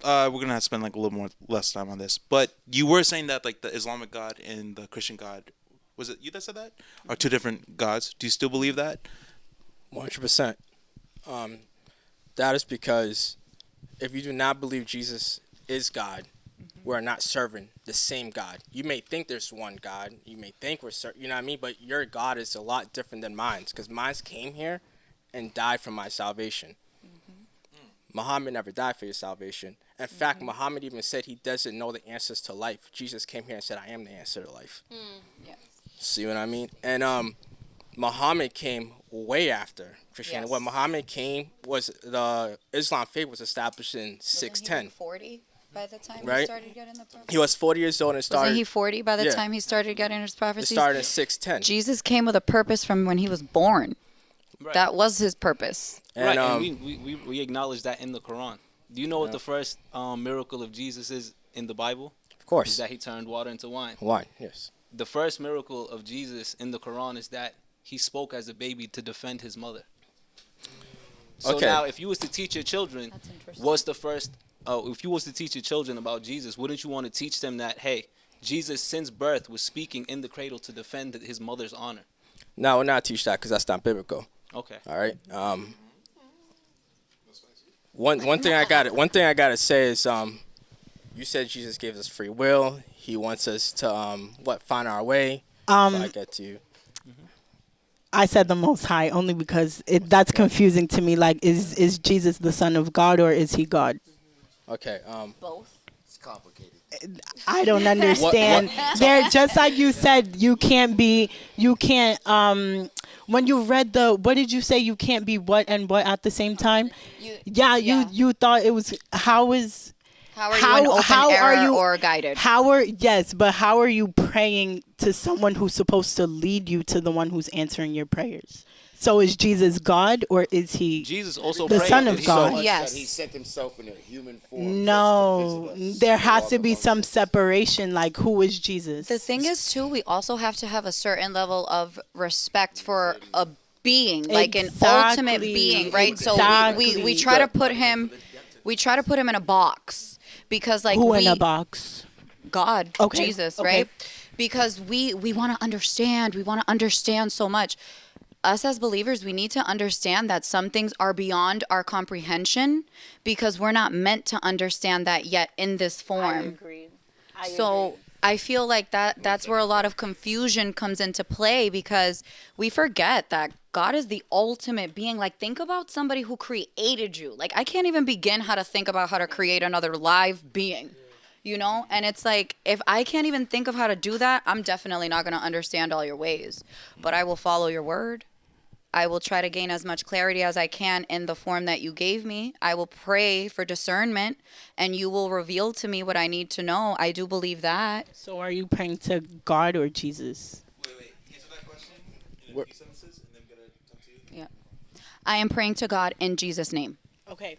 we're gonna have to spend like a little more less time on this. But you were saying that like the Islamic God and the Christian God, was it you that said that, are two different gods? Do you still believe that? 100%. That is because if you do not believe Jesus is God, we're not serving the same God. You may think there's one God. You may think we're serving, you know what I mean? But your God is a lot different than mine, because mine came here and died for my salvation. Muhammad never died for your salvation. In fact, Muhammad even said he doesn't know the answers to life. Jesus came here and said, I am the answer to life. Yes. See what I mean? And Muhammad came way after Christianity. Yes. When Muhammad came, was the Islam faith was established in 610. Wasn't he 40 by the time Right? he started getting the prophecy? He was 40 years old and started. Wasn't he 40 by the Yeah. time he started getting his It prophecies? started in 610. Jesus came with a purpose from when he was born. Right. That was his purpose. And, Right, and we acknowledge that in the Quran. Do you know what Yeah. the first miracle of Jesus is in the Bible? Of course. Is that he turned water into wine. Wine, yes. The first miracle of Jesus in the Quran is that he spoke as a baby to defend his mother. So Okay. now, if you was to teach your children, That's interesting. what's the first? If you was to teach your children about Jesus, wouldn't you want to teach them that, hey, Jesus since birth was speaking in the cradle to defend his mother's honor? No, we're not teach that because that's not biblical. Okay. All right. One thing I gotta say is you said Jesus gave us free will. He wants us to find our way. If I get to you. I said the Most High only because that's confusing to me. Like, is Jesus the Son of God or is he God? Okay. Both. It's complicated. I don't understand. There, just like you said, you can't. When you read what did you say? You can't be what and what at the same time. You thought it was how are you an open error or guided? But how are you praying to someone who's supposed to lead you to the one who's answering your prayers? So is Jesus God or is he Jesus also the prayed Son that of he- God? That Yes. he sent himself in a human form. No, just to visit us there and has walk to be amongst some us. separation. Like, who is Jesus? The thing is, too, we also have to have a certain level of respect for a being, like an ultimate Exactly, being, right? So we exactly. try to put him, in a box because, like, Who in a box? God, Okay, Jesus, okay. right? Because we want to understand. We want to understand so much. Us as believers, we need to understand that some things are beyond our comprehension because we're not meant to understand that yet in this form. So I feel like that's where a lot of confusion comes into play because we forget that God is the ultimate being. Like, think about somebody who created you. Like, I can't even begin how to think about how to create another live being. You know, and it's like, if I can't even think of how to do that, I'm definitely not going to understand all your ways. But I will follow your word. I will try to gain as much clarity as I can in the form that you gave me. I will pray for discernment, and you will reveal to me what I need to know. I do believe that. So are you praying to God or Jesus? Wait. Answer that question in What- a few sentences, and then I'm gonna talk to you. Yeah. I am praying to God in Jesus' name. Okay.